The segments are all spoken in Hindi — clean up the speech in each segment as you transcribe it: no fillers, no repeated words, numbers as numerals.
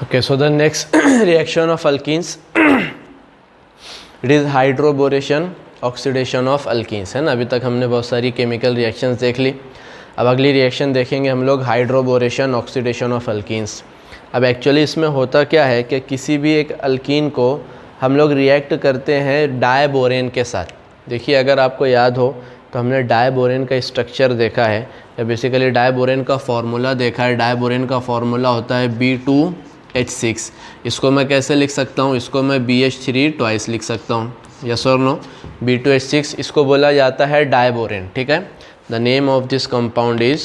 Okay, so the next reaction of alkenes it is hydroboration oxidation of alkenes, है ना। अभी तक हमने बहुत सारी केमिकल रिएक्शंस देख ली। अब अगली रिएक्शन देखेंगे हम लोग हाइड्रोबोरेशन ऑक्सीडेशन ऑफ अल्कीन्स। अब एक्चुअली इसमें होता क्या है कि किसी भी एक अल्कीन को हम लोग रिएक्ट करते हैं डायबोरेन के साथ। देखिए अगर आपको याद हो तो हमने डायबोरेन का स्ट्रक्चर देखा है या बेसिकली डायबोरेन का फार्मूला देखा है। डायबोरेन का फार्मूला होता है B2H6। इसको मैं कैसे लिख सकता हूँ, इसको मैं BH3 ट्वाइस लिख सकता हूँ, यस और नो। B2H6 इसको बोला जाता है डायबोरेन, ठीक है। The name of this compound is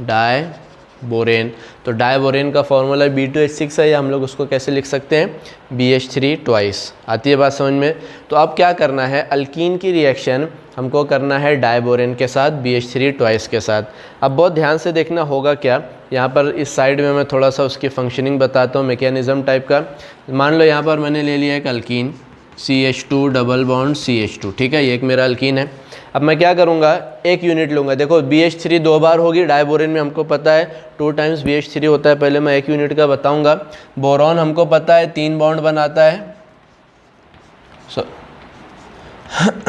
diborane. तो डायबोरेन का फॉर्मूला B2H6 है, या हम लोग उसको कैसे लिख सकते हैं BH3 ट्वाइस। आती है बात समझ में। तो अब क्या करना है, अल्कीन की रिएक्शन हमको करना है डायबोरेन के साथ BH3 ट्वाइस के साथ। अब बहुत ध्यान से देखना होगा क्या, यहाँ पर इस साइड में मैं थोड़ा सा उसकी फंक्शनिंग बताता हूँ, मैकेनिज़्म टाइप का। मान लो यहाँ पर मैंने ले लिया एक alkyne CH2 double bond CH2, ठीक है, ये एक मेरा अल्कीन है। अब मैं क्या करूँगा, एक यूनिट लूँगा। देखो BH3 दो बार होगी डायबोरेन में, हमको पता है 2 टाइम्स BH3 होता है। पहले मैं एक यूनिट का बताऊँगा। बोरॉन हमको पता है 3 बॉन्ड बनाता है,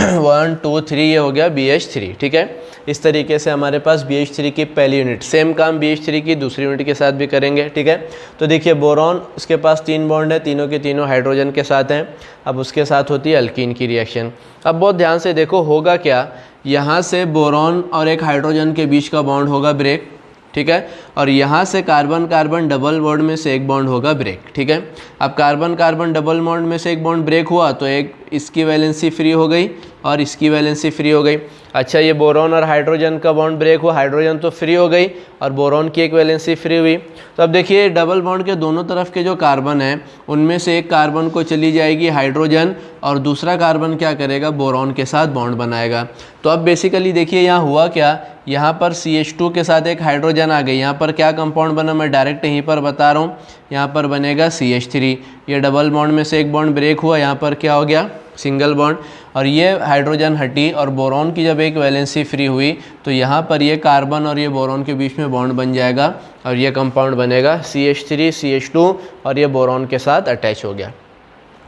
1 2 3, ये हो गया BH3, ठीक है। इस तरीके से हमारे पास BH3 की पहली यूनिट, सेम काम BH3 की दूसरी यूनिट के साथ भी करेंगे, ठीक है। तो देखिए बोरॉन, उसके पास 3 बॉन्ड है, तीनों के तीनों हाइड्रोजन के साथ हैं। अब उसके साथ होती है अल्कीन की रिएक्शन। अब बहुत ध्यान से देखो होगा क्या, यहाँ से बोरॉन और एक हाइड्रोजन के बीच का बॉन्ड होगा ब्रेक, ठीक है। और यहाँ से कार्बन कार्बन डबल बॉन्ड में से एक बॉन्ड होगा ब्रेक, ठीक है। अब कार्बन कार्बन डबल बॉन्ड में से एक बॉन्ड ब्रेक हुआ तो एक इसकी वैलेंसी फ्री हो गई और इसकी वैलेंसी फ्री हो गई। अच्छा, ये बोरॉन और हाइड्रोजन का बॉन्ड ब्रेक हुआ, हाइड्रोजन तो फ्री हो गई और बोरॉन की एक वैलेंसी फ्री हुई। तो अब देखिए डबल बॉन्ड के दोनों तरफ के जो कार्बन हैं उनमें से एक कार्बन को चली जाएगी हाइड्रोजन और दूसरा कार्बन क्या करेगा, बोरॉन के साथ बॉन्ड बनाएगा। तो अब बेसिकली देखिए यहाँ हुआ क्या, यहाँ पर CH2 के साथ एक हाइड्रोजन आ गई। यहाँ पर क्या कंपाउंड बना, मैं डायरेक्ट यहीं पर बता रहा हूँ। यहाँ पर बनेगा CH3, ये डबल बॉन्ड में से एक बॉन्ड ब्रेक हुआ, यहाँ पर क्या हो गया, सिंगल बॉन्ड। और ये हाइड्रोजन हटी और बोरॉन की जब एक वैलेंसी फ्री हुई तो यहाँ पर ये कार्बन और ये बोरॉन के बीच में बॉन्ड बन जाएगा और ये कंपाउंड बनेगा CH3 CH2 और ये बोरॉन के साथ अटैच हो गया।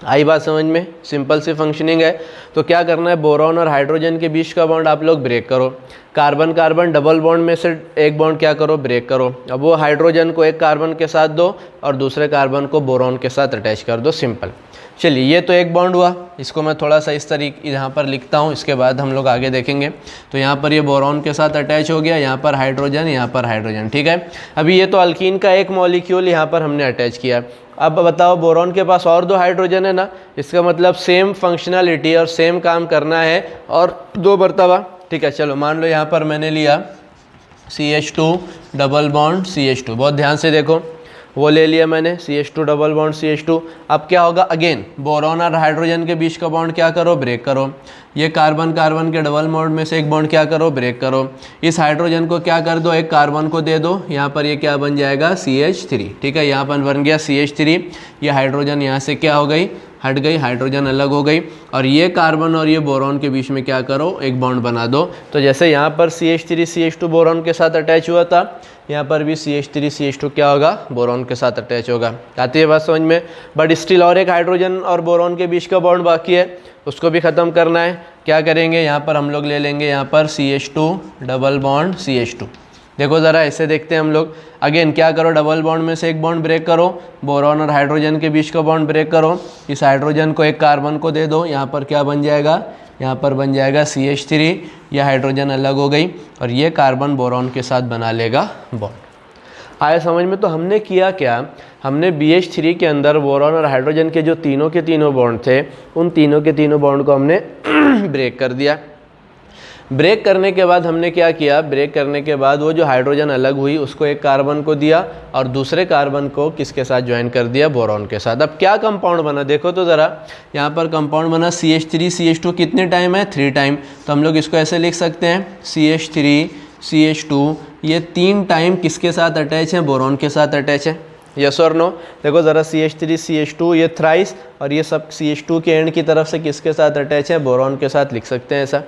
आई बात समझ में, सिंपल सी फंक्शनिंग है। तो क्या करना है, बोरॉन और हाइड्रोजन के बीच का बॉन्ड आप लोग ब्रेक करो। कार्बन कार्बन डबल बॉन्ड में से एक बॉन्ड क्या करो, ब्रेक करो। अब वो हाइड्रोजन को एक कार्बन के साथ दो और दूसरे कार्बन को बोरॉन के साथ अटैच कर दो, सिंपल। चलिए ये तो एक बॉन्ड हुआ, इसको मैं थोड़ा सा इस तरीके यहाँ पर लिखता हूँ, इसके बाद हम लोग आगे देखेंगे। तो यहाँ पर ये बोरॉन के साथ अटैच हो गया, यहाँ पर हाइड्रोजन, यहाँ पर हाइड्रोजन, ठीक है। अभी ये तो अल्कीन का एक मॉलिक्यूल यहाँ पर हमने अटैच किया। अब बताओ बोरॉन के पास और 2 हाइड्रोजन है ना, इसका मतलब सेम फंक्शनैलिटी और सेम काम करना है और 2 मरतबा, ठीक है। चलो मान लो यहाँ पर मैंने लिया CH2 डबल बॉन्ड CH2, बहुत ध्यान से देखो, वो ले लिया मैंने CH2 डबल बॉन्ड CH2। अब क्या होगा, अगेन बोरॉन और हाइड्रोजन के बीच का बॉन्ड क्या करो, ब्रेक करो। ये कार्बन कार्बन के डबल बॉन्ड में से एक बॉन्ड क्या करो, ब्रेक करो। इस हाइड्रोजन को क्या कर दो, एक कार्बन को दे दो, यहाँ पर ये क्या बन जाएगा CH3, ठीक है। यहाँ पर बन गया CH3, ये हाइड्रोजन यहाँ से क्या हो गई, हट गई, हाइड्रोजन अलग हो गई। और ये कार्बन और ये बोरॉन के बीच में क्या करो, एक बॉन्ड बना दो। तो जैसे यहाँ पर CH3 CH2 बोरॉन के साथ अटैच हुआ था, यहाँ पर भी CH3 CH2 क्या होगा, बोरॉन के साथ अटैच होगा। आती है बात समझ में। बट स्टिल और एक हाइड्रोजन और बोरॉन के बीच का बॉन्ड बाकी है, उसको भी ख़त्म करना है। क्या करेंगे, यहाँ पर हम लोग ले लेंगे यहाँ पर CH2 डबल बॉन्ड CH2। देखो ज़रा ऐसे देखते हैं हम लोग। अगेन क्या करो, डबल बॉन्ड में से एक बॉन्ड ब्रेक करो, बोरॉन और हाइड्रोजन के बीच का बॉन्ड ब्रेक करो। इस हाइड्रोजन को एक कार्बन को दे दो, यहाँ पर क्या बन जाएगा, यहाँ पर बन जाएगा CH3, यह हाइड्रोजन अलग हो गई और ये कार्बन बोरॉन के साथ बना लेगा बॉन्ड। आया समझ में। तो हमने किया क्या, हमने BH3 के अंदर बोरॉन और हाइड्रोजन के जो तीनों के तीनों बॉन्ड थे, उन तीनों के तीनों बॉन्ड को हमने ब्रेक कर दिया। ब्रेक करने के बाद हमने क्या किया, ब्रेक करने के बाद वो जो हाइड्रोजन अलग हुई उसको एक कार्बन को दिया और दूसरे कार्बन को किसके साथ ज्वाइन कर दिया, बोरॉन के साथ। अब क्या कंपाउंड बना, देखो तो ज़रा, यहाँ पर कंपाउंड बना CH3 CH2, कितने टाइम है, 3 टाइम। तो हम लोग इसको ऐसे लिख सकते हैं CH3 CH2, ये 3 टाइम किसके साथ अटैच है, बोरॉन के साथ अटैच है, यस और नो। देखो ज़रा CH3 CH2 ये थ्राइस और ये सब CH2 के एंड की तरफ से किसके साथ अटैच है, बोरॉन के साथ लिख सकते हैं ऐसा।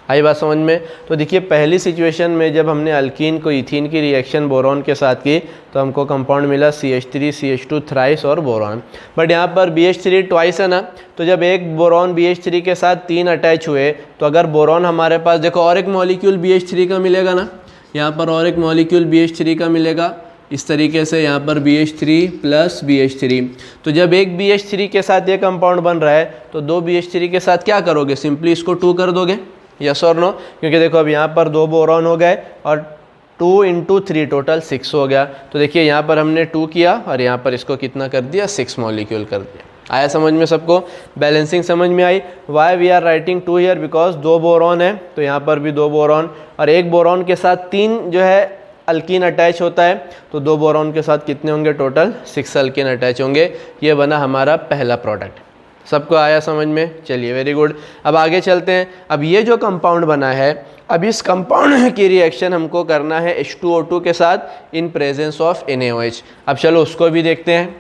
आई बात समझ में। तो देखिए पहली सिचुएशन में जब हमने अल्कीन को इथीन की रिएक्शन बोरॉन के साथ की तो हमको कंपाउंड मिला CH3 CH2 थ्राइस और बोरॉन। बट यहाँ पर BH3 ट्वाइस है ना, तो जब एक बोरॉन BH3 के साथ 3 अटैच हुए तो अगर बोरॉन हमारे पास देखो और एक मॉलिक्यूल BH3 का मिलेगा ना, यहाँ पर और एक मॉलिक्यूल BH3 का मिलेगा इस तरीके से, यहाँ पर BH3 प्लस BH3। तो जब एक BH3 के साथ ये कंपाउंड बन रहा है तो दो BH3 के साथ क्या करोगे, सिंपली इसको 2 कर दोगे, यस और नो। क्योंकि देखो अब यहाँ पर 2 बोरॉन हो गए और 2 × 3 टोटल 6 हो गया। तो देखिए यहाँ पर हमने 2 किया और यहाँ पर इसको कितना कर दिया, 6 मॉलिक्यूल कर दिया। आया समझ में सबको, बैलेंसिंग समझ में आई। Why we are writing 2 here, because 2 boron है तो यहाँ पर भी 2 बोरॉन, और एक बोरॉन के साथ 3 जो है अल्कीन अटैच होता है, तो 2 बोरॉन के साथ कितने होंगे, टोटल 6 अल्कीन अटैच होंगे। ये बना हमारा पहला प्रोडक्ट। सबको आया समझ में, चलिए वेरी गुड। अब आगे चलते हैं। अब ये जो कंपाउंड बना है, अब इस कंपाउंड की रिएक्शन हमको करना है H2O2 के साथ इन प्रेजेंस ऑफ NaOH। अब चलो उसको भी देखते हैं,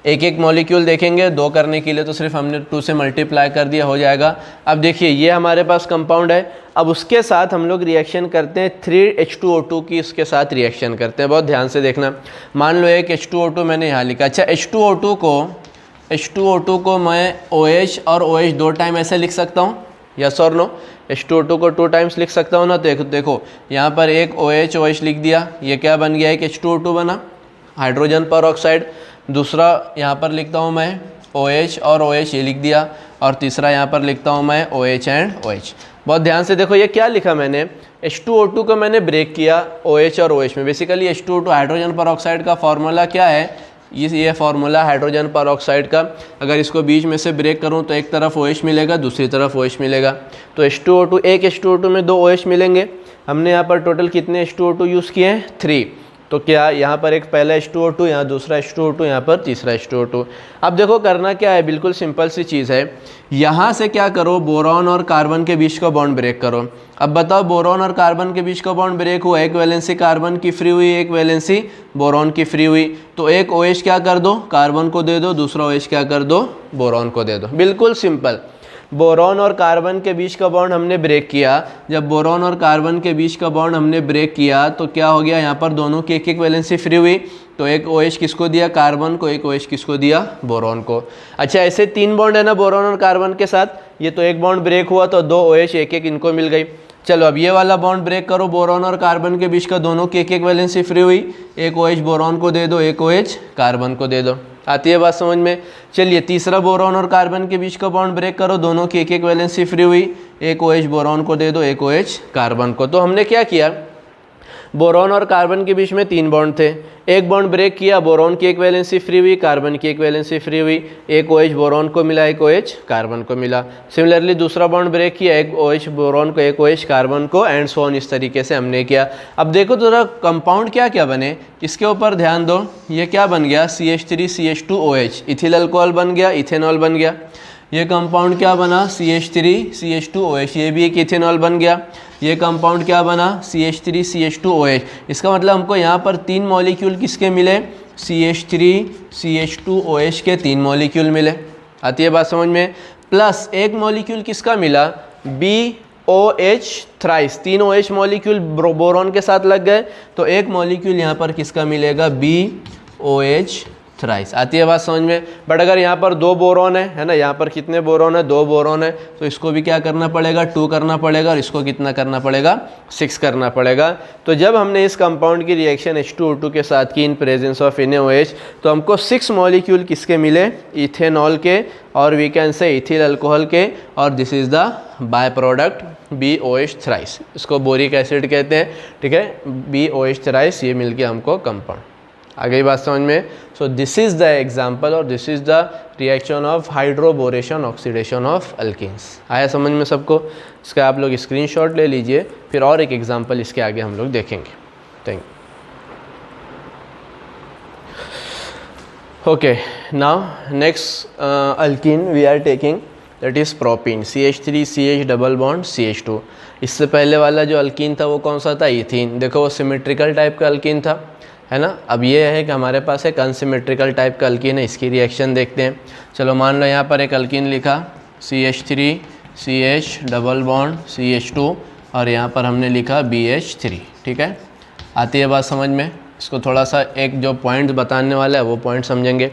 एक एक मॉलिक्यूल देखेंगे। 2 करने के लिए तो सिर्फ हमने 2 से मल्टीप्लाई कर दिया, हो जाएगा। अब देखिए ये हमारे पास कंपाउंड है, अब उसके साथ हम लोग रिएक्शन करते हैं 3H2O2 की, इसके साथ रिएक्शन करते हैं। बहुत ध्यान से देखना। मान लो एक H2O2 मैंने यहाँ लिखा। अच्छा H2O2 को मैं OH और OH 2 टाइम ऐसे लिख सकता हूँ, यस और नो। H2O2 को 2 टाइम्स लिख सकता हूँ ना। तो देखो यहाँ पर एक OH लिख दिया, ये क्या बन गया, एक H2O2 बना, हाइड्रोजन पर ऑक्साइड। दूसरा यहाँ पर लिखता हूँ मैं OH और OH, ये लिख दिया। और तीसरा यहाँ पर लिखता हूँ मैं OH एंड OH। बहुत ध्यान से देखो ये क्या लिखा मैंने, H2O2 को मैंने ब्रेक किया OH और OH में। बेसिकली H2O2 हाइड्रोजन पर ऑक्साइड का फॉर्मूला क्या है, ये फार्मूला हाइड्रोजन पर ऑक्साइड का। अगर इसको बीच में से ब्रेक करूं तो एक तरफ OH मिलेगा, दूसरी तरफ OH मिलेगा। तो H2O2, एक H2O2 में 2 OH मिलेंगे। हमने यहाँ पर टोटल कितने H2O2 यूज़ किए हैं, 3। तो क्या यहाँ पर एक पहला H2O2, यहाँ दूसरा H2O2, यहाँ पर तीसरा H2O2। अब देखो करना क्या है, बिल्कुल सिंपल सी चीज़ है। यहाँ से क्या करो, बोरॉन और कार्बन के बीच का बॉन्ड ब्रेक करो। अब बताओ बोरॉन और कार्बन के बीच का बॉन्ड ब्रेक हुआ, एक वैलेंसी कार्बन की फ्री हुई, एक वैलेंसी बोरॉन की फ्री हुई। तो एक OH क्या कर दो, कार्बन को दे दो, दूसरा OH क्या कर दो, बोरॉन को दे दो। बिल्कुल सिंपल। बोरॉन और कार्बन के बीच का बॉन्ड हमने ब्रेक किया। जब बोरॉन और कार्बन के बीच का बॉन्ड हमने ब्रेक किया तो क्या हो गया, यहाँ पर दोनों की एक एक वैलेंसी फ्री हुई। तो एक OH किसको दिया, कार्बन को, एक OH किसको दिया, बोरॉन को। अच्छा ऐसे 3 बॉन्ड है ना बोरॉन और कार्बन के साथ, ये तो एक बॉन्ड ब्रेक हुआ तो 2 OH एक एक इनको मिल गई। चलो अब ये वाला बॉन्ड ब्रेक करो, बोरॉन और कार्बन के बीच का दोनों की एक एक वैलेंसी फ्री हुई। एक OH बोरॉन को दे दो, एक OH कार्बन को दे दो। आती है बात समझ में। चलिए तीसरा बोरॉन और कार्बन के बीच का बॉन्ड ब्रेक करो, दोनों की एक एक वैलेंसी फ्री हुई। एक OH बोरॉन को दे दो, एक OH कार्बन को। तो हमने क्या किया, बोरॉन और कार्बन के बीच में 3 बॉन्ड थे, एक बॉन्ड ब्रेक किया, बोरॉन की एक वैलेंसी फ्री हुई, कार्बन की एक वैलेंसी फ्री हुई। एक OH बोरॉन को मिला, एक OH कार्बन को मिला। सिमिलरली दूसरा बॉन्ड ब्रेक किया, एक OH बोरॉन को, एक OH कार्बन को, एंड सो ऑन। इस तरीके से हमने किया। अब देखो जरा कंपाउंड क्या क्या बने, इसके ऊपर ध्यान दो। ये क्या बन गया, CH3 CH2 OH, ethyl alcohol बन गया, इथेनॉल बन गया। ये कंपाउंड क्या बना, CH3 CH2 OH, ये भी एक इथेनॉल बन गया। ये कंपाउंड क्या बना, CH3 CH2 OH। इसका मतलब हमको यहाँ पर 3 मॉलिक्यूल किसके मिले, CH3 CH2 OH के 3 मॉलिक्यूल मिले। आती है बात समझ में। प्लस एक मॉलिक्यूल किसका मिला, BOH thrice, 3 OH molecule boron के साथ लग गए, तो एक मॉलिक्यूल यहाँ पर किसका मिलेगा, BOH थ्राइस। आती है बात समझ में। बट अगर यहाँ पर 2 बोरॉन है ना, यहाँ पर कितने बोरॉन है, 2 बोरॉन है, तो इसको भी क्या करना पड़ेगा, 2 करना पड़ेगा, और इसको कितना करना पड़ेगा, 6 करना पड़ेगा। तो जब हमने इस कंपाउंड की रिएक्शन H2O2 के साथ की इन प्रेजेंस ऑफ NaOH, तो हमको 6 मॉलिक्यूल किसके मिले, इथेनॉल के, और we can say ethyl alcohol के, और this is the by product BOH thrice. इसको बोरिक एसिड कहते हैं, ठीक है, BOH थ्राइस। ये मिल गया हमको कंपाउंड। आ गई बात समझ में। So this is the example और this is the reaction of hydroboration oxidation of alkenes. आया समझ में सबको। इसका आप लोग स्क्रीनशॉट ले लीजिए, फिर और एक एग्जाम्पल इसके आगे हम लोग देखेंगे। Thank you. Okay, now next alkene we are taking, that is propene, CH3 CH double bond CH2। इससे पहले वाला जो अल्कीन था वो कौन सा था, इथीन। देखो वो सिमेट्रिकल टाइप का अल्कीन था, है ना। अब ये है कि हमारे पास एक अनसिमेट्रिकल टाइप का अल्कीन है, इसकी रिएक्शन देखते हैं। चलो मान लो यहाँ पर एक अल्कीन लिखा, CH3 CH double bond CH2 और यहाँ पर हमने लिखा BH3। ठीक है, आती है बात समझ में। इसको थोड़ा सा एक जो पॉइंट बताने वाला है वो पॉइंट समझेंगे।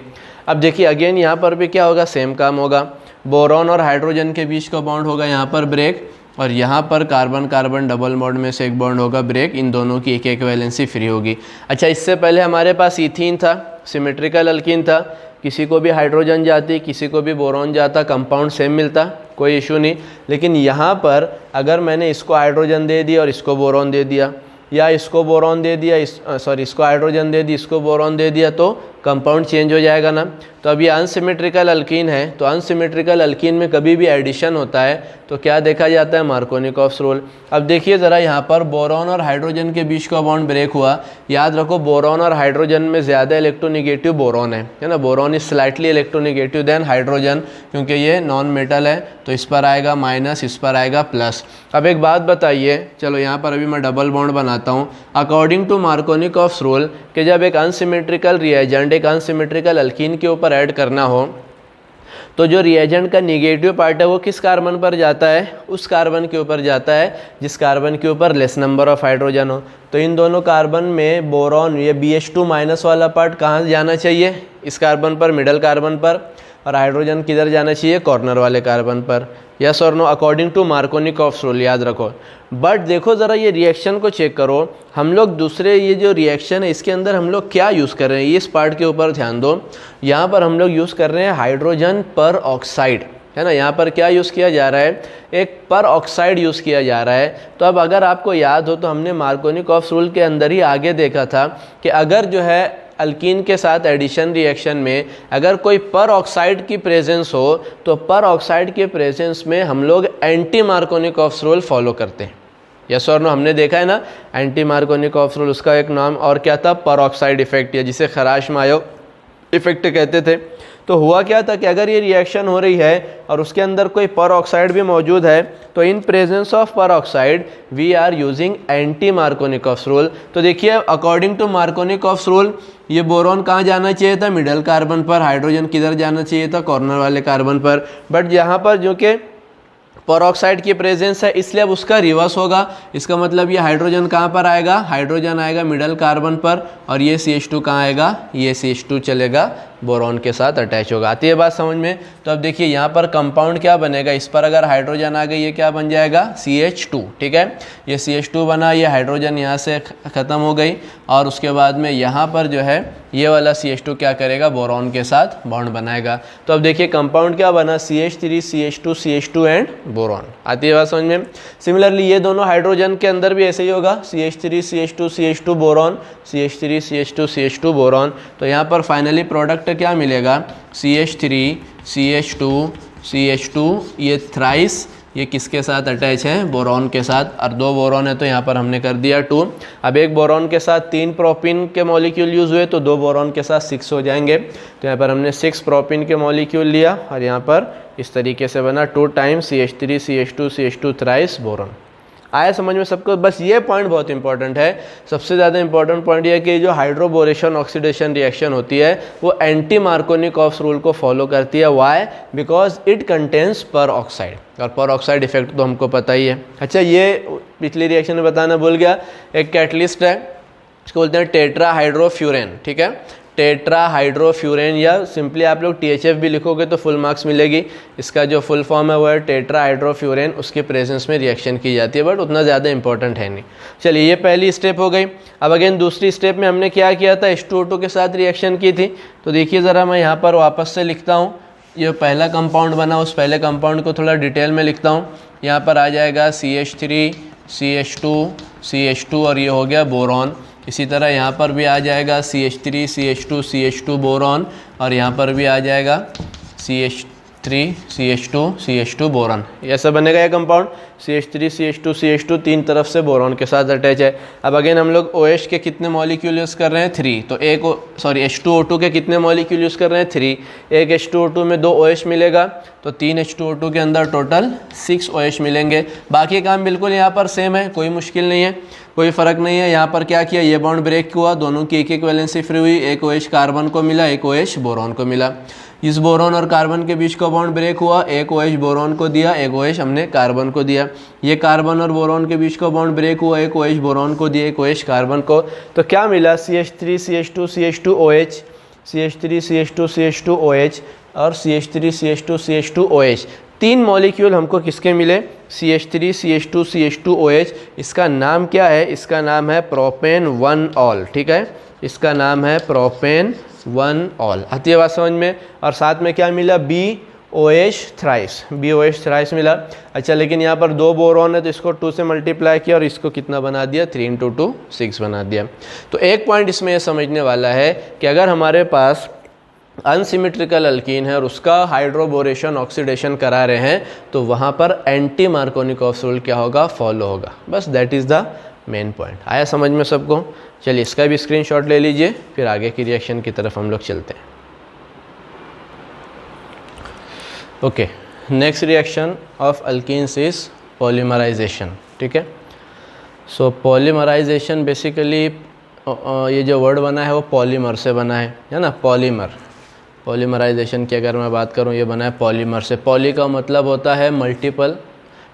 अब देखिए अगेन यहाँ पर भी क्या होगा, सेम काम होगा। बोरॉन और हाइड्रोजन के बीच का बॉन्ड होगा यहाँ पर ब्रेक, और यहाँ पर कार्बन कार्बन डबल बॉन्ड में से एक बॉन्ड होगा ब्रेक। इन दोनों की एक एक वैलेंसी फ्री होगी। अच्छा, इससे पहले हमारे पास इथीन था, सिमेट्रिकल अल्कीन था। किसी को भी हाइड्रोजन जाती, किसी को भी बोरॉन जाता, कंपाउंड सेम मिलता, कोई इशू नहीं। लेकिन यहाँ पर अगर मैंने इसको हाइड्रोजन दे दिया और इसको बोरॉन दे दिया, या इसको बोरॉन दे दिया, इसको हाइड्रोजन दे दी, इसको बोरॉन दे दिया, तो कंपाउंड चेंज हो जाएगा ना। तो अब ये अनसिमेट्रिकल अल्कीन है, तो अनसिमेट्रिकल अल्कीन में कभी भी एडिशन होता है तो क्या देखा जाता है, मार्कोनिकॉफ्स रूल। अब देखिए ज़रा यहाँ पर बोरॉन और हाइड्रोजन के बीच का बॉन्ड ब्रेक हुआ। याद रखो बोरॉन और हाइड्रोजन में ज़्यादा इलेक्ट्रोनिगेटिव बोरॉन है ना। Boron is slightly electronegative than hydrogen, क्योंकि ये नॉन मेटल है, तो इस पर आएगा माइनस, इस पर आएगा प्लस। अब एक बात बताइए, चलो यहाँ पर अभी मैं डबल बॉन्ड बनाता हूँ। अकॉर्डिंग टू मार्कोनिकॉफ्स रूल कि जब एक अनसिमेट्रिकल रिएजेंट एक अनसिमेट्रिकल अल्कीन के ऊपर ऐड करना हो, तो जो रिएजेंट का निगेटिव पार्ट है वो किस कार्बन पर जाता है, उस कार्बन के ऊपर जाता है जिस कार्बन के ऊपर लेस नंबर ऑफ हाइड्रोजन हो। तो इन दोनों कार्बन में बोरॉन, ये BH2 माइनस वाला पार्ट कहाँ जाना चाहिए, इस कार्बन पर, मिडल कार्बन पर, और हाइड्रोजन किधर जाना चाहिए, कॉर्नर वाले कार्बन पर। यस और no, according to Markovnikov's rule, याद रखो। बट देखो ज़रा ये रिएक्शन को चेक करो, हम लोग दूसरे ये जो रिएक्शन है इसके अंदर हम लोग क्या यूज़ कर रहे हैं, इस पार्ट के ऊपर ध्यान दो। यहाँ पर हम लोग यूज़ कर रहे हैं हाइड्रोजन पर ऑक्साइड, है ना। यहाँ पर क्या यूज़ किया जा रहा है, एक पर ऑक्साइड यूज़ किया जा रहा है। तो अब अगर आपको याद हो तो हमने मार्कोनिकॉफ्स रूल के अंदर ही आगे देखा था कि अगर जो है अल्कीन के साथ एडिशन रिएक्शन में अगर कोई पर ऑक्साइड की प्रेजेंस हो, तो पर ऑक्साइड के प्रेजेंस में हम लोग एंटी मार्कोनिकॉफ्स रूल फॉलो करते हैं। यस और नो, हमने देखा है ना एंटी मार्कोनिकॉफ्स रूल, उसका एक नाम और क्या था, पर ऑक्साइड इफेक्ट, या जिसे खराश मायो इफेक्ट कहते थे। तो हुआ क्या था कि अगर ये रिएक्शन हो रही है और उसके अंदर कोई पर ऑक्साइड भी मौजूद है, तो in presence of peroxide we are using anti Markovnikov's rule. तो देखिए अकॉर्डिंग टू मार्कोनिकॉफ्स रूल ये बोरॉन कहाँ जाना चाहिए था, मिडल कार्बन पर, हाइड्रोजन किधर जाना चाहिए था, कॉर्नर वाले कार्बन पर। बट यहाँ पर जो कि परऑक्साइड की प्रेजेंस है इसलिए अब उसका रिवर्स होगा। इसका मतलब ये हाइड्रोजन कहाँ पर आएगा, हाइड्रोजन आएगा मिडल कार्बन पर, और ये CH2 कहाँ आएगा, ये CH2 चलेगा बोरॉन के साथ अटैच होगा। आती है बात समझ में। तो अब देखिए यहाँ पर कंपाउंड क्या बनेगा, इस पर अगर हाइड्रोजन आ गई ये क्या बन जाएगा, CH2। ठीक है, ये CH2 बना, ये हाइड्रोजन यहाँ से ख़त्म हो गई, और उसके बाद में यहाँ पर जो है ये वाला CH2 क्या करेगा, बोरॉन के साथ बॉन्ड बनाएगा। तो अब देखिए कंपाउंड क्या बना, CH3 CH2 CH2 and boron. आती है बात समझ में। सिमिलरली ये दोनों हाइड्रोजन के अंदर भी ऐसे ही होगा, CH3 CH2 CH2 boron, CH3 CH2 CH2 boron. तो यहाँ पर फाइनली प्रोडक्ट क्या मिलेगा, CH3 CH2 CH2, ये थ्राइस, ये किसके साथ अटैच है, बोरॉन के साथ, और 2 बोरॉन है तो यहाँ पर हमने कर दिया 2। अब एक बोरॉन के साथ 3 प्रोपिन के मॉलिक्यूल यूज़ हुए, तो 2 बोरॉन के साथ 6 हो जाएंगे। तो यहाँ पर हमने 6 प्रोपिन के मॉलिक्यूल लिया, और यहाँ पर इस तरीके से बना 2 times CH3 CH2 CH2 thrice boron. आया समझ में सबको। बस ये पॉइंट बहुत इंपॉर्टेंट है, सबसे ज़्यादा इंपॉर्टेंट पॉइंट ये है कि जो हाइड्रोबोरेशन ऑक्सीडेशन रिएक्शन होती है वो एंटी मार्कोनिकॉफ्स रूल को फॉलो करती है। वाई, बिकॉज इट कंटेन्स पर ऑक्साइड, और पर ऑक्साइड इफेक्ट तो हमको पता ही है। अच्छा, ये पिछली रिएक्शन में बताना भूल गया, एक कैटलिस्ट है, इसको बोलते हैं टेट्रा हाइड्रोफ्यूरेन। ठीक है, टेट्रा हाइड्रोफ्यूरेन, या सिंपली आप लोग THF भी लिखोगे तो फुल मार्क्स मिलेगी। इसका जो फुल फॉर्म है वो है टेट्रा हाइड्रोफ्यूरेन, उसके प्रेजेंस में रिएक्शन की जाती है, बट उतना ज़्यादा इंपॉर्टेंट है नहीं। चलिए ये पहली स्टेप हो गई। अब अगेन दूसरी स्टेप में हमने क्या किया था, H2O2 के साथ रिएक्शन की थी। तो देखिए ज़रा मैं यहाँ पर वापस से लिखता हूँ, ये पहला कंपाउंड बना, उस पहले कंपाउंड को थोड़ा डिटेल में लिखता हूँ। यहाँ पर आ जाएगा CH3 CH2 CH2, और ये हो गया बोरॉन। इसी तरह यहाँ पर भी आ जाएगा CH3 CH2 CH2 बोरॉन, और यहाँ पर भी आ जाएगा CH3 CH2 CH2 बोरॉन। ऐसा बनेगा ये कंपाउंड, CH3 CH2 CH2 तीन तरफ से बोरॉन के साथ अटैच है। अब अगेन हम लोग OH के कितने मॉलिक्यूल यूज़ कर रहे हैं, 3। तो H2O2 के कितने मॉलिक्यूल यूज़ कर रहे हैं, 3। एक H2O2 में 2 OH मिलेगा, तो 3 H2O2 के अंदर टोटल 6 OH मिलेंगे। बाकी काम बिल्कुल यहाँ पर सेम है, कोई मुश्किल नहीं है। कोई फ़र्क नहीं है। यहाँ पर क्या किया, ये बॉन्ड ब्रेक हुआ, दोनों की एक एक वैलेंसी फ्री हुई, एक OH कार्बन को मिला, एक OH बोरॉन को मिला। इस बोरॉन और कार्बन के बीच का बॉन्ड ब्रेक हुआ, एक OH बोरॉन को दिया, एक OH हमने कार्बन को दिया। ये कार्बन और बोरॉन के बीच का बॉन्ड ब्रेक हुआ, एक OH बोरॉन को दिया, एक OH कार्बन को। तो क्या मिला, CH3 CH2 CH2 OH, CH3 CH2 CH2 OH और CH3 CH2 CH2 OH। 3 molecule हमको किसके मिले, CH3 CH2 CH2 OH। इसका नाम क्या है, इसका नाम है प्रोपेन 1-ऑल। ठीक है, इसका नाम है प्रोपेन 1-ऑल। आती है बात समझ में। और साथ में क्या मिला, BOH थ्राइस, BOH थ्राइस मिला। अच्छा, लेकिन यहाँ पर 2 बोरॉन है तो इसको 2 से मल्टीप्लाई किया और इसको कितना बना दिया, 3 × 2 6 बना दिया। तो एक पॉइंट इसमें यह समझने वाला है कि अगर हमारे पास अनसिमेट्रिकल अल्कीन है और उसका हाइड्रोबोरेशन ऑक्सीडेशन करा रहे हैं तो वहाँ पर एंटी मार्कोनिकॉफ रूल क्या होगा, फॉलो होगा। बस that is the main point. आया समझ में सबको। चलिए इसका भी स्क्रीनशॉट ले लीजिए, फिर आगे की रिएक्शन की तरफ हम लोग चलते हैं। Okay, next reaction of alkenes is polymerisation. ठीक है, सो पॉलीमराइजेशन बेसिकली ये जो वर्ड बना है वो पॉलीमर से बना है ना, पॉलीमर। पॉलीमराइजेशन की अगर मैं बात करूँ, ये बना है पॉलीमर से। पॉली का मतलब होता है मल्टीपल,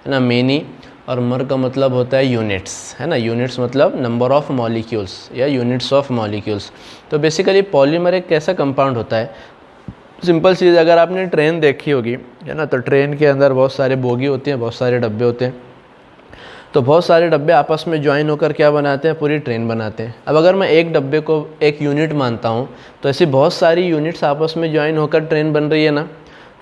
है ना, मेनी, और मर का मतलब होता है यूनिट्स, है ना। यूनिट्स मतलब नंबर ऑफ मॉलिक्यूल्स या यूनिट्स ऑफ मॉलिक्यूल्स। तो बेसिकली पॉलीमर एक कैसा कंपाउंड होता है, सिंपल चीज़, अगर आपने ट्रेन देखी होगी, है ना, तो ट्रेन के अंदर बहुत सारे बोगी होते हैं, बहुत सारे डब्बे होते हैं। तो बहुत सारे डब्बे आपस में ज्वाइन होकर क्या बनाते हैं, पूरी ट्रेन बनाते हैं। अब अगर मैं एक डब्बे को एक यूनिट मानता हूँ तो ऐसी बहुत सारी यूनिट्स आपस में ज्वाइन होकर ट्रेन बन रही है ना,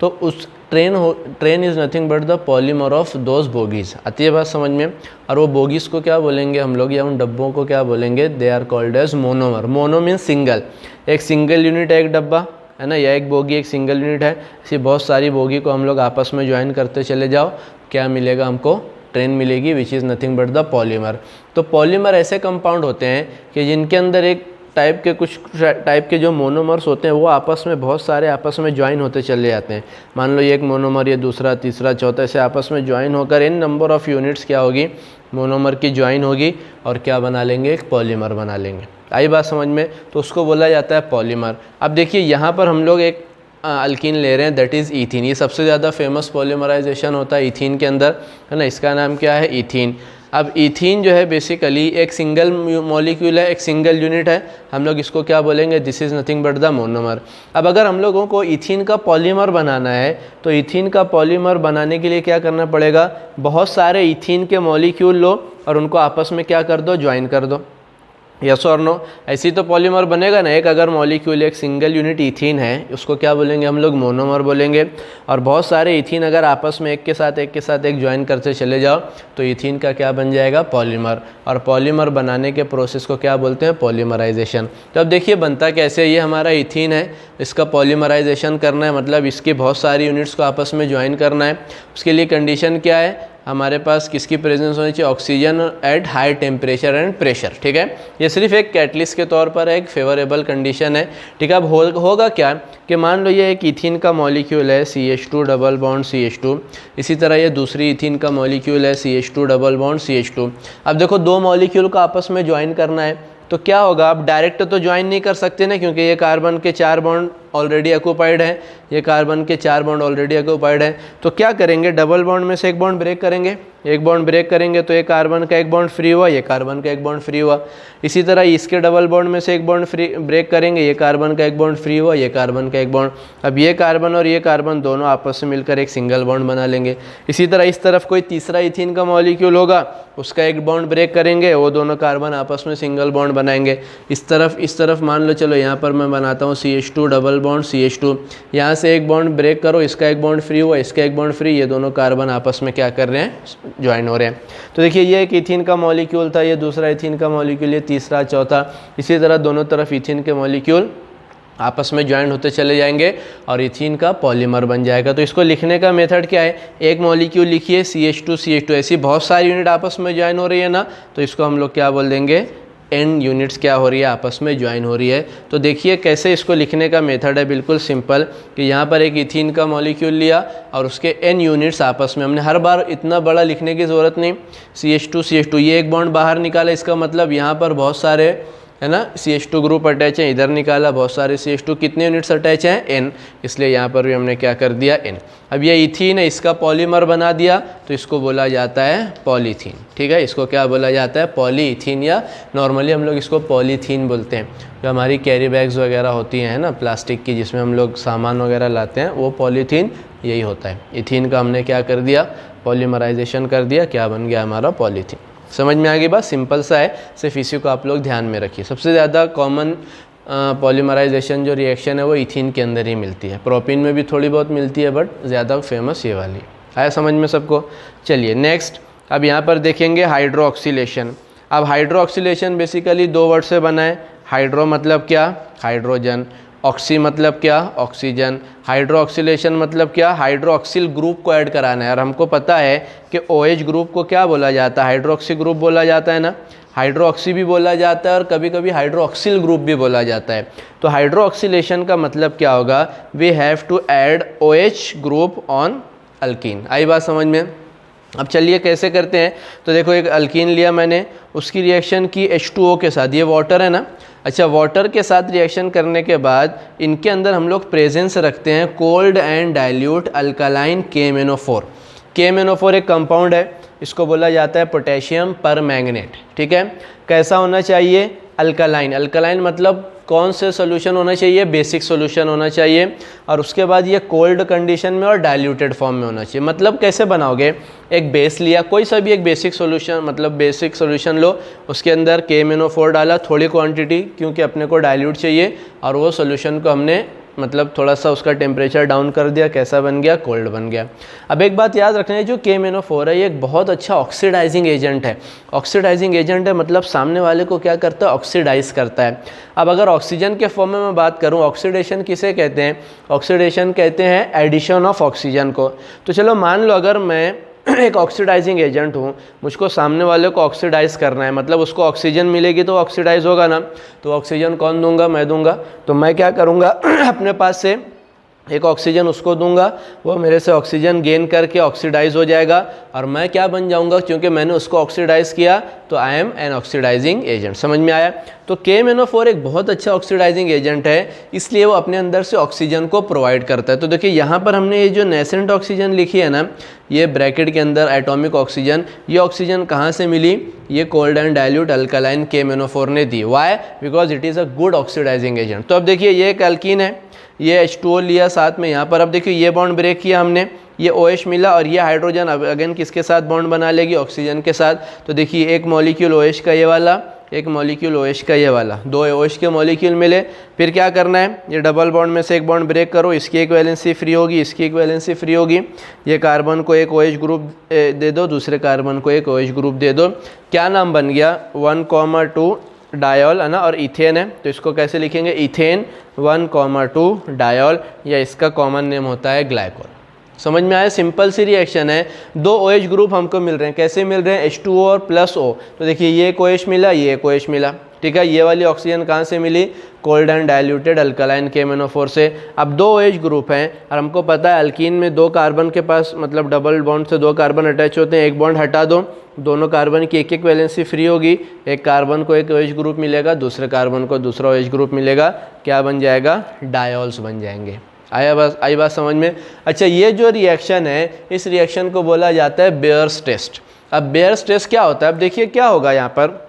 तो उस train is nothing but the polymer of those bogies. आती है बात समझ में। और वो बोगीज़ को क्या बोलेंगे हम लोग, या उन डब्बों को क्या बोलेंगे, they are called as monomer. Mono means single, एक सिंगल यूनिट है एक डब्बा, है ना, या एक बोगी एक सिंगल यूनिट है। ऐसी बहुत सारी बोगी को हम लोग आपस में ज्वाइन करते चले जाओ, क्या मिलेगा हमको, ट्रेन मिलेगी, which is nothing but the polymer. तो पॉलीमर ऐसे कंपाउंड होते हैं कि जिनके अंदर एक कुछ टाइप के जो मोनोमर्स होते हैं वो आपस में बहुत सारे आपस में ज्वाइन होते चले जाते हैं। मान लो ये एक मोनोमर, ये दूसरा, तीसरा, चौथा, ऐसे आपस में ज्वाइन होकर इन नंबर ऑफ यूनिट्स क्या होगी, मोनोमर की ज्वाइन होगी और क्या बना लेंगे, एक पॉलीमर बना लेंगे। आई बात समझ में। तो उसको बोला जाता है पॉलीमर। अब देखिए यहाँ पर हम लोग एक अल्कीन ले रहे हैं, दैट इज़ ईथीन। ये सबसे ज़्यादा फेमस पॉलीमराइजेशन होता है ईथीन के अंदर, है ना। इसका नाम क्या है, ईथीन। अब ईथीन जो है बेसिकली एक सिंगल मॉलिक्यूल है, एक सिंगल यूनिट है। हम लोग इसको क्या बोलेंगे, this is nothing but the monomer. अब अगर हम लोगों को ईथीन का पॉलीमर बनाना है तो ईथीन का पॉलीमर बनाने के लिए क्या करना पड़ेगा, बहुत सारे ईथीन के मॉलिक्यूल लो और उनको आपस में क्या कर दो, ज्वाइन कर दो। यस और नो, ऐसी तो पॉलीमर बनेगा ना। एक अगर मॉलिक्यूल एक सिंगल यूनिट ईथीन है, उसको क्या बोलेंगे हम लोग, मोनोमर बोलेंगे। और बहुत सारे ईथीन अगर आपस में एक के साथ एक ज्वाइन करते चले जाओ तो ईथीन का क्या बन जाएगा, पॉलीमर। और पॉलीमर बनाने के प्रोसेस को क्या बोलते हैं, पॉलीमराइजेशन। तो अब देखिए बनता कैसे, ये हमारा ईथीन है, इसका पॉलीमराइजेशन करना है, मतलब इसकी बहुत सारी यूनिट्स को आपस में ज्वाइन करना है। उसके लिए कंडीशन क्या है, हमारे पास किसकी प्रेजेंस होनी चाहिए, oxygen at high temperature and pressure. ठीक है, ये सिर्फ एक कैटलिस्ट के तौर पर एक फेवरेबल कंडीशन है। ठीक है, अब होगा क्या कि मान लो ये एक ईथीन का मॉलिक्यूल है, CH2 डबल बॉन्ड CH2। इसी तरह ये दूसरी ईथीन का मॉलिक्यूल है, CH2 डबल बॉन्ड CH2। अब देखो दो मॉलिक्यूल को आपस में ज्वाइन करना है तो क्या होगा, आप डायरेक्ट तो ज्वाइन नहीं कर सकते ना, क्योंकि ये कार्बन के 4 बॉन्ड ऑलरेडी ऑक्यूपाइड है, ये कार्बन के 4 बॉन्ड ऑलरेडी ऑक्यूपाइड है। तो क्या करेंगे, डबल बॉन्ड में से एक बॉन्ड ब्रेक करेंगे, एक बॉन्ड ब्रेक करेंगे तो ये कार्बन का एक बॉन्ड फ्री हुआ, ये कार्बन का एक बॉन्ड फ्री हुआ। इसी तरह इसके डबल बॉन्ड में से एक बॉन्ड फ्री ब्रेक करेंगे, ये कार्बन का एक बॉन्ड फ्री हुआ, ये कार्बन का एक बॉन्ड। अब ये कार्बन और ये कार्बन दोनों आपस में मिलकर एक सिंगल बॉन्ड बना लेंगे। इसी तरह इस तरफ कोई तीसरा ईथीन का मॉलिक्यूल होगा, उसका एक बॉन्ड ब्रेक करेंगे, वो दोनों कार्बन आपस में सिंगल बॉन्ड बनाएंगे। इस तरफ मान लो, चलो यहाँ पर मैं बनाता हूँ CH2 डबल बॉन्ड CH2। यहाँ से एक बॉन्ड ब्रेक करो, इसका एक बॉन्ड फ्री हुआ, इसका एक बॉन्ड फ्री, ये दोनों कार्बन आपस में क्या कर रहे हैं, ज्वाइन हो रहे हैं। तो देखिए ये एक ईथीन का मॉलिक्यूल था, ये दूसरा ईथीन का मॉलिक्यूल, ये तीसरा, चौथा। इसी तरह दोनों तरफ ईथीन के मॉलिक्यूल आपस में ज्वाइन होते चले जाएंगे और ईथीन का पॉलीमर बन जाएगा। तो इसको लिखने का मेथड क्या है, एक मॉलिक्यूल लिखिए CH2 CH2, ऐसी बहुत सारी यूनिट आपस में ज्वाइन हो रही है ना, तो इसको हम लोग क्या बोल देंगे, n यूनिट्स क्या हो रही है, आपस में ज्वाइन हो रही है। तो देखिए कैसे इसको लिखने का मेथड है, बिल्कुल सिंपल, कि यहाँ पर एक इथीन का मॉलिक्यूल लिया और उसके n यूनिट्स आपस में, हमने हर बार इतना बड़ा लिखने की ज़रूरत नहीं, CH2 ये एक बॉन्ड बाहर निकाला, इसका मतलब यहाँ पर बहुत सारे है ना CH2 ग्रुप अटैच है, इधर निकाला बहुत सारे CH2, कितने यूनिट्स अटैच हैं, n, इसलिए यहाँ पर भी हमने क्या कर दिया, n। अब ये इथीन है, इसका पॉलीमर बना दिया तो इसको बोला जाता है पॉलीथीन। ठीक है, इसको क्या बोला जाता है, पॉलीथीन, या नॉर्मली हम लोग इसको पॉलीथीन बोलते हैं। जो हमारी कैरी बैग्स वगैरह होती हैं ना प्लास्टिक की, जिसमें हम लोग सामान वगैरह लाते हैं, वो पॉलीथीन यही होता है। इथीन का हमने क्या कर दिया, पॉलीमराइजेशन कर दिया, क्या बन गया हमारा, पॉलीथीन। समझ में आ गई बात, सिंपल सा है, सिर्फ इसी को आप लोग ध्यान में रखिए। सबसे ज़्यादा कॉमन पॉलीमराइजेशन जो रिएक्शन है वो इथीन के अंदर ही मिलती है, प्रोपीन में भी थोड़ी बहुत मिलती है, बट ज़्यादा फेमस ये वाली। आया समझ में सबको। चलिए नेक्स्ट, अब यहाँ पर देखेंगे हाइड्रोक्सिलेशन। अब हाइड्रोक्सिलेशन बेसिकली 2 वर्ड से बना है। हाइड्रो मतलब क्या, हाइड्रोजन, ऑक्सी मतलब क्या, ऑक्सीजन। हाइड्रोक्सिलेशन मतलब क्या, हाइड्रोक्सिल ग्रुप को ऐड कराना है। और हमको पता है कि OH ग्रुप को क्या बोला जाता है, हाइड्रोक्सी ग्रुप बोला जाता है ना, हाइड्रोक्सी भी बोला जाता है और कभी कभी हाइड्रोक्सिल ग्रुप भी बोला जाता है। तो हाइड्रोक्सिलेशन का मतलब क्या होगा, we have to add OH group on alkene. आई बात समझ में। अब चलिए कैसे करते हैं, तो देखो एक अल्कीन लिया मैंने, उसकी रिएक्शन की H2O के साथ, ये वाटर है ना, अच्छा वाटर के साथ रिएक्शन करने के बाद इनके अंदर हम लोग प्रेजेंस रखते हैं cold and dilute alkaline KMnO4। KMnO4 एक कंपाउंड है, इसको बोला जाता है पोटेशियम परमैंगनेट। ठीक है, कैसा होना चाहिए, अल्कालाइन। अल्कालाइन मतलब कौन से सोल्यूशन होना चाहिए, बेसिक सोल्यूशन होना चाहिए, और उसके बाद ये कोल्ड कंडीशन में और डाइल्यूटेड फॉर्म में होना चाहिए। मतलब कैसे बनाओगे, एक बेस लिया, कोई सा भी एक बेसिक सोल्यूशन, मतलब बेसिक सोल्यूशन लो, उसके अंदर KMnO4 डाला, थोड़ी क्वांटिटी क्योंकि अपने को डाइल्यूट चाहिए, और वो सोल्यूशन को हमने मतलब थोड़ा सा उसका टेम्परेचर डाउन कर दिया, कैसा बन गया, कोल्ड बन गया। अब एक बात याद रखना है, जो KMnO4 है ये एक बहुत अच्छा ऑक्सीडाइजिंग एजेंट है। ऑक्सीडाइजिंग एजेंट है मतलब सामने वाले को क्या करता है, ऑक्सीडाइज करता है। अब अगर ऑक्सीजन के फॉर्म में मैं बात करूं, ऑक्सीडेशन किसे कहते हैं, ऑक्सीडेशन कहते हैं एडिशन ऑफ ऑक्सीजन को। तो चलो मान लो अगर मैं एक ऑक्सीडाइजिंग एजेंट हूँ, मुझको सामने वाले को ऑक्सीडाइज करना है, मतलब उसको ऑक्सीजन मिलेगी तो ऑक्सीडाइज होगा ना, तो ऑक्सीजन कौन दूंगा, मैं दूंगा। तो मैं क्या करूँगा अपने पास से एक ऑक्सीजन उसको दूंगा, वो मेरे से ऑक्सीजन गेन करके ऑक्सीडाइज हो जाएगा, और मैं क्या बन जाऊंगा, क्योंकि मैंने उसको ऑक्सीडाइज किया तो I am an oxidising agent. समझ में आया। तो KMnO4 एक बहुत अच्छा ऑक्सीडाइजिंग एजेंट है, इसलिए वो अपने अंदर से ऑक्सीजन को प्रोवाइड करता है। तो देखिए यहाँ पर हमने ये जो नेसेंट ऑक्सीजन लिखी है ना, ये ब्रैकेट के अंदर एटॉमिक ऑक्सीजन, ये ऑक्सीजन कहाँ से मिली, ये cold and dilute alkaline KMnO4 ने दी। Why, because it is a good oxidising agent. तो अब देखिए ये एक एल्कीन है, ये H2O लिया साथ में यहाँ पर, अब देखिए ये बॉन्ड ब्रेक किया हमने, ये OH मिला, और ये हाइड्रोजन अब अगेन किसके साथ बॉन्ड बना लेगी, ऑक्सीजन के साथ। तो देखिए एक मॉलिक्यूल OH का ये वाला, एक मॉलिक्यूल OH का ये वाला, 2 OH के मॉलिक्यूल मिले। फिर क्या करना है, ये डबल बॉन्ड में से एक बॉन्ड ब्रेक करो, इसकी एक वैलेंसी फ्री होगी, इसकी एक वैलेंसी फ्री होगी, ये कार्बन को एक OH ग्रुप दे दो, दूसरे कार्बन को एक OH ग्रुप दे दो। क्या नाम बन गया, 1,2 डायोल है ना, और इथेन है, तो इसको कैसे लिखेंगे, इथेन 1,2 डायोल, या इसका कॉमन नेम होता है ग्लाइकोल। समझ में आया, सिंपल सी रिएक्शन है। 2 OH ग्रुप हमको मिल रहे हैं, कैसे मिल रहे हैं, H2O और प्लस O। तो देखिए ये एक OH मिला, ये एक OH मिला, ठीक है। ये वाली ऑक्सीजन कहाँ से मिली, cold and diluted alkaline KMnO4 से। अब 2 OH ग्रुप हैं, और हमको पता है अल्कीन में 2 कार्बन के पास, मतलब डबल बॉन्ड से 2 कार्बन अटैच होते हैं, एक बॉन्ड हटा दो, दोनों कार्बन की एक एक वैलेंसी फ्री होगी, एक कार्बन को एक OH ग्रुप मिलेगा, दूसरे कार्बन को दूसरा OH ग्रुप मिलेगा, क्या बन जाएगा, डायोल्स बन जाएंगे। आई बात समझ में। अच्छा ये जो रिएक्शन है, इस रिएक्शन को बोला जाता है बेयर्स टेस्ट। अब बेयर्स टेस्ट क्या होता है, अब देखिए क्या होगा यहाँ पर,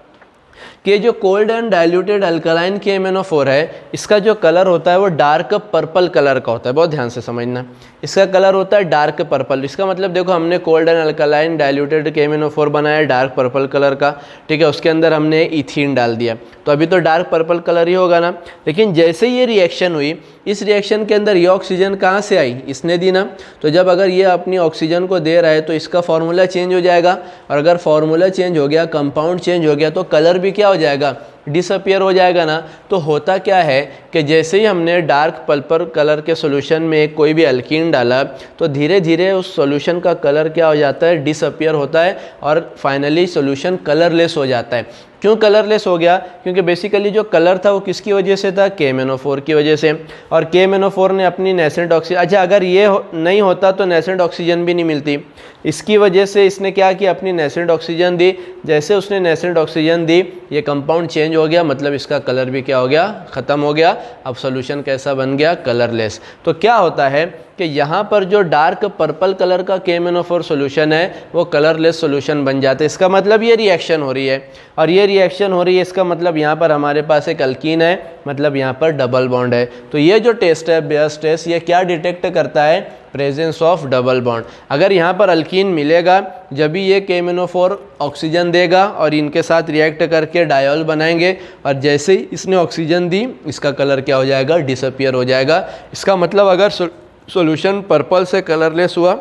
कि जो cold and diluted alkaline KMnO4 है, इसका जो कलर होता है वो डार्क पर्पल कलर का होता है, बहुत ध्यान से समझना। इसका कलर होता है डार्क पर्पल। इसका मतलब देखो हमने cold and alkaline diluted KMnO4 बनाया डार्क पर्पल कलर का, ठीक है। उसके अंदर हमने इथीन डाल दिया, तो अभी तो डार्क पर्पल कलर ही होगा ना। लेकिन जैसे ये रिएक्शन हुई, इस रिएक्शन के अंदर ये ऑक्सीजन कहाँ से आई, इसने दी ना। तो जब अगर ये अपनी ऑक्सीजन को दे रहा है तो इसका फॉर्मूला चेंज हो जाएगा, और अगर फॉर्मूला चेंज हो गया, कंपाउंड चेंज हो गया, तो कलर भी क्या हो जाएगा, डिसअपियर हो जाएगा ना। तो होता क्या है कि जैसे ही हमने डार्क पर्पल कलर के सॉल्यूशन में कोई भी अल्कीन डाला, तो धीरे धीरे उस सॉल्यूशन का कलर क्या हो जाता है, डिसअपियर होता है, और फाइनली सॉल्यूशन कलरलेस हो जाता है। क्यों कलरलेस हो गया? क्योंकि बेसिकली जो कलर था वो किसकी वजह से था? KMnO4 की वजह से। और KMnO4 ने अपनी नेसेंट ऑक्सीजन, अच्छा अगर ये नहीं होता तो नेसेंट ऑक्सीजन भी नहीं मिलती, इसकी वजह से इसने क्या किया? अपनी नेसेंट ऑक्सीजन दी। जैसे उसने नेसेंट ऑक्सीजन दी ये कंपाउंड चेंज हो गया, मतलब इसका कलर भी क्या हो गया? ख़त्म हो गया। अब सोल्यूशन कैसा बन गया? कलरलेस। तो क्या होता है कि यहाँ पर जो डार्क पर्पल कलर का KMnO4 सोल्यूशन है वो कलरलेस सोल्यूशन बन जाता है। इसका मतलब ये रिएक्शन हो रही है, और ये रिएक्शन हो रही है इसका मतलब यहाँ पर हमारे पास एक अल्कीन है, मतलब यहाँ पर डबल बॉन्ड है। तो ये जो टेस्ट है बेयर्स टेस्ट, ये क्या डिटेक्ट करता है? Presence of double bond. अगर यहाँ पर अल्कीन मिलेगा जब भी ये KMnO4 ऑक्सीजन देगा और इनके साथ रिएक्ट करके डायोल बनाएंगे, और जैसे ही इसने ऑक्सीजन दी इसका कलर क्या हो जाएगा? डिसअपियर हो जाएगा। इसका मतलब अगर सॉल्यूशन पर्पल से कलरलेस हुआ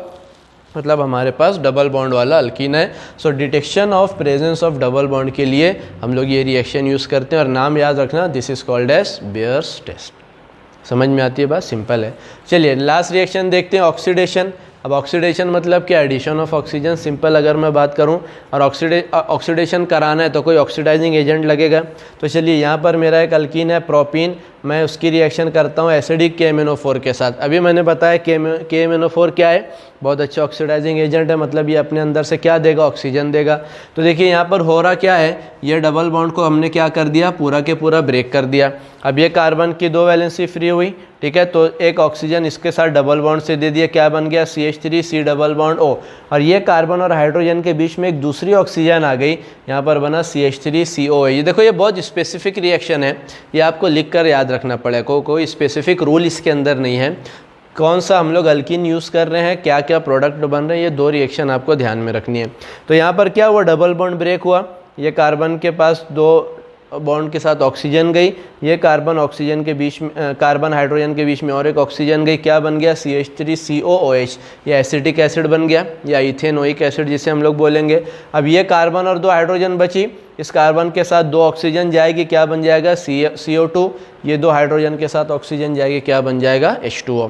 मतलब हमारे पास डबल बॉन्ड वाला अल्कीन है। So detection of presence of double bond के लिए हम लोग ये रिएक्शन यूज़ करते हैं, और नाम याद रखना, this is called as Baeyer's test. समझ में आती है बात? सिंपल है। चलिए लास्ट रिएक्शन देखते हैं, ऑक्सीडेशन। अब ऑक्सीडेशन मतलब क्या? एडिशन ऑफ ऑक्सीजन, सिंपल अगर मैं बात करूं। और ऑक्सीडेशन कराना है तो कोई ऑक्सीडाइजिंग एजेंट लगेगा। तो चलिए यहाँ पर मेरा एक अल्कीन है प्रोपीन, मैं उसकी रिएक्शन करता हूँ एसिडिक KMnO4 के साथ। अभी मैंने बताया KMnO4 क्या है? बहुत अच्छा ऑक्सीडाइजिंग एजेंट है, मतलब ये अपने अंदर से क्या देगा? ऑक्सीजन देगा। तो देखिए यहाँ पर हो रहा क्या है, ये डबल बॉन्ड को हमने क्या कर दिया? पूरा के पूरा ब्रेक कर दिया। अब ये कार्बन की 2 वैलेंसी फ्री हुई, ठीक है, तो एक ऑक्सीजन इसके साथ डबल बॉन्ड से दे दिया, क्या बन गया? CH3C double bond O। और ये कार्बन और हाइड्रोजन के बीच में एक दूसरी ऑक्सीजन आ गई, यहाँ पर बना CH3CO। ये देखो ये बहुत स्पेसिफिक रिएक्शन है, ये आपको लिख कर याद रखना पड़ेगा। कोई स्पेसिफिक रूल इसके अंदर नहीं है। कौन सा हम लोग अल्कीन यूज़ कर रहे हैं, क्या क्या प्रोडक्ट बन रहे हैं, ये 2 रिएक्शन आपको ध्यान में रखनी है। तो यहाँ पर क्या हुआ? डबल बॉन्ड ब्रेक हुआ, ये कार्बन के पास 2 बॉन्ड के साथ ऑक्सीजन गई, ये कार्बन ऑक्सीजन के बीच में, कार्बन हाइड्रोजन के बीच में और एक ऑक्सीजन गई, क्या बन गया? CH3COOH। ये एसिटिक एसिड बन गया, या इथेनोइक एसिड जिसे हम लोग बोलेंगे। अब ये कार्बन और 2 हाइड्रोजन बची, इस कार्बन के साथ 2 ऑक्सीजन जाएगी, क्या बन जाएगा? CO2। ये 2 हाइड्रोजन के साथ ऑक्सीजन जाएगी, क्या बन जाएगा? H2O।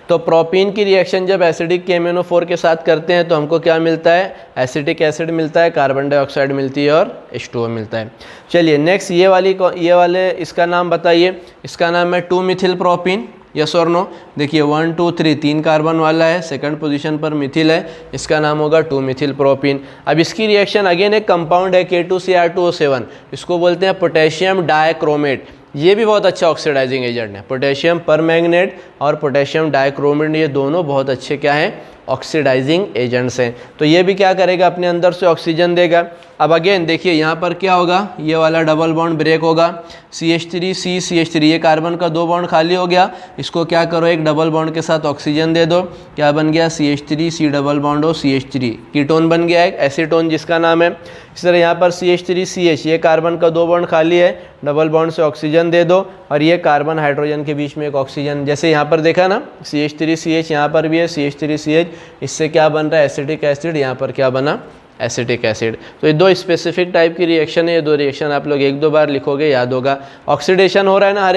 तो प्रोपीन की रिएक्शन जब एसिडिक KMnO4 के साथ करते हैं तो हमको क्या मिलता है? एसिटिक एसिड मिलता है, कार्बन डाइऑक्साइड मिलती है और H2O मिलता है। चलिए नेक्स्ट ये वाले इसका नाम बताइए। इसका नाम है 2-मिथिल प्रोपीन। यस और नो? देखिए 1 2 3 3 कार्बन वाला है, सेकंड पोजीशन पर मिथिल है, इसका नाम होगा 2-मिथिल प्रोपीन। अब इसकी रिएक्शन अगेन एक कंपाउंड है K2Cr2O7, इसको बोलते हैं पोटेशियम डाइक्रोमेट। ये भी बहुत अच्छा ऑक्सीडाइजिंग एजेंट है। पोटेशियम परमैंगनेट और पोटेशियम डाइक्रोमेट ये दोनों बहुत अच्छे क्या हैं? ऑक्सीडाइजिंग एजेंट्स हैं। तो ये भी क्या करेगा? अपने अंदर से ऑक्सीजन देगा। अब अगेन देखिए यहाँ पर क्या होगा? ये वाला डबल बॉन्ड ब्रेक होगा, CH3C CH3, ये कार्बन का 2 बॉन्ड खाली हो गया, इसको क्या करो? एक डबल बॉन्ड के साथ ऑक्सीजन दे दो, क्या बन गया? CH3C डबल बॉन्ड हो CH3, कीटोन बन गया एक, एसीटोन जिसका नाम है। इस तरह यहाँ पर CH3CH, ये कार्बन का 2 बॉन्ड खाली है, डबल बॉन्ड से ऑक्सीजन दे दो, और ये कार्बन हाइड्रोजन के बीच में एक ऑक्सीजन, जैसे यहाँ पर देखा ना CH3CH, यहाँ पर भी है CH3CH, इससे क्या बन रहा है? एसिटिक एसिड, यहाँ पर क्या बना? Acetic acid. तो ये 2 स्पेसिफिक टाइप की रिएक्शन है, ये 2 रिएक्शन आप लोग 1-2 बार लिखोगे, याद होगा। ऑक्सीडेशन हो रहा है ना हर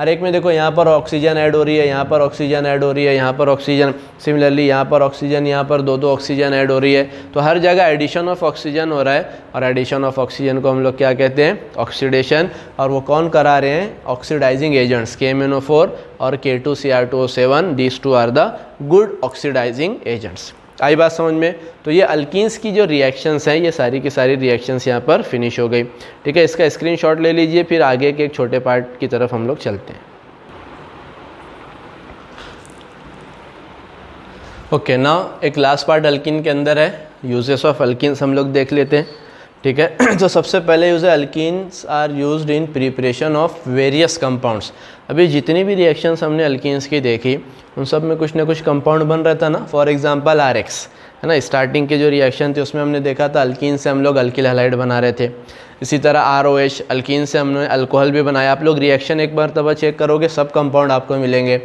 एक में देखो यहाँ पर ऑक्सीजन ऐड हो रही है, यहाँ पर ऑक्सीजन ऐड हो रही है, यहाँ पर ऑक्सीजन, सिमिलरली यहाँ पर ऑक्सीजन, यहाँ पर 2-2 ऑक्सीजन ऐड हो रही है। तो हर जगह एडिशन ऑफ ऑक्सीजन हो रहा है, और एडिशन ऑफ ऑक्सीजन को हम लोग क्या कहते हैं? ऑक्सीडेशन। और वो कौन करा रहे हैं? ऑक्सीडाइजिंग एजेंट्स KMnO4 और K2Cr2O7, these 2 are the good oxidising agents. आई बात समझ में? तो ये अल्कीन्स की जो रिएक्शंस हैं, ये सारी की सारी रिएक्शंस यहाँ पर फिनिश हो गई, ठीक है। इसका स्क्रीनशॉट ले लीजिए, फिर आगे के एक छोटे पार्ट की तरफ हम लोग चलते हैं। ओके, नाउ एक लास्ट पार्ट अल्कीन के अंदर है, यूजेस ऑफ अल्कीन्स हम लोग देख लेते हैं, ठीक है। तो सबसे पहले यूज है alkenes are used in preparation of various compounds. अभी जितनी भी रिएक्शंस हमने अल्कीन्स की देखी उन सब में कुछ ना कुछ कंपाउंड बन रहा था ना। फॉर एग्जांपल RX है ना, स्टार्टिंग के जो रिएक्शन थे उसमें हमने देखा था अल्कीन से हम लोग अल्किल हैलाइड बना रहे थे। इसी तरह ROH अल्कीन से हमने अल्कोहल भी बनाया। आप लोग रिएक्शन एक बार तब चेक करोगे सब कंपाउंड आपको मिलेंगे।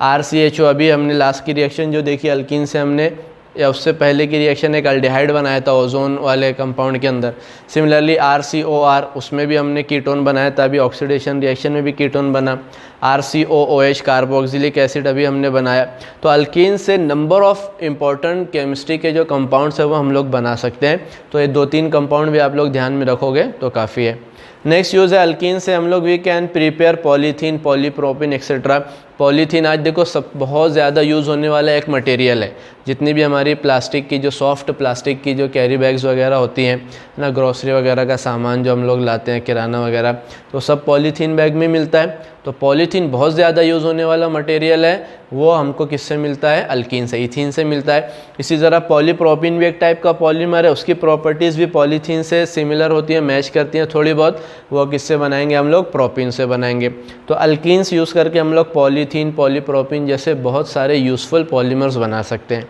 RCHO अभी हमने लास्ट की रिएक्शन जो देखी अल्कीन से हमने या उससे पहले की रिएक्शन एक अल्डिहाइड बनाया था ओजोन वाले कंपाउंड के अंदर। सिमिलरली RCOR, उसमें भी हमने कीटोन बनाया था, अभी ऑक्सीडेशन रिएक्शन में भी कीटोन बना। RCOOH कार्बोक्सिलिक एसिड अभी हमने बनाया। तो अल्कीन से नंबर ऑफ इम्पॉर्टेंट केमिस्ट्री के जो कंपाउंड्स है वो हम लोग बना सकते हैं। तो ये 2-3 कंपाउंड भी आप लोग ध्यान में रखोगे तो काफ़ी है। नेक्स्ट यूज़ है अल्कीन से हम लोग we can prepare polythene, polypropene etcetera. Polythene आज देखो सब बहुत ज़्यादा यूज़ होने वाला एक मटेरियल है। जितनी भी हमारी प्लास्टिक की जो सॉफ्ट प्लास्टिक की जो कैरी बैग्स वगैरह होती हैं ना, ग्रोसरी वगैरह का सामान जो हम लोग लाते हैं, किराना वगैरह, तो सब पॉलीथीन बैग में मिलता है। तो पॉलीथीन बहुत ज़्यादा यूज़ होने वाला मटेरियल है, वो हमको किससे मिलता है? अल्कीन से, इथीन से मिलता है। इसी तरह पॉलीप्रोपिन भी एक टाइप का पॉलीमर है, उसकी प्रॉपर्टीज़ भी पॉलीथीन से सिमिलर होती है, मैच करती हैं थोड़ी बहुत। वो किससे बनाएंगे हम लोग? प्रोपिन से बनाएंगे। तो अल्कीन्स यूज़ करके हम लोग पॉलीथीन, पॉलीप्रोपिन जैसे बहुत सारे यूज़फुल पॉलीमर्स बना सकते हैं।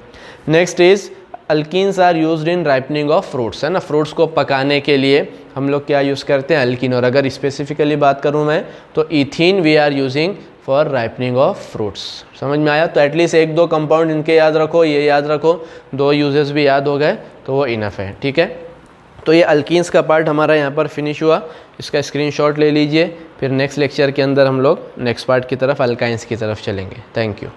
Next is alkenes are used in ripening of fruits, है ना। फ्रूट्स को पकाने के लिए हम लोग क्या यूज़ करते हैं? अल्कीन। और अगर स्पेसिफिकली बात करूँ मैं तो ethene we are using for ripening of fruits. समझ में आया? तो एटलीस्ट 1-2 कंपाउंड इनके याद रखो, ये याद रखो, 2 यूजेस भी याद हो गए तो वो इनफ है, ठीक है। तो ये अल्कीन्स का पार्ट हमारा यहाँ पर फिनिश हुआ। इसका स्क्रीनशॉट ले लीजिए, फिर नेक्स्ट लेक्चर के अंदर हम लोग नेक्स्ट पार्ट की तरफ, अल्काइंस की तरफ चलेंगे। Thank you.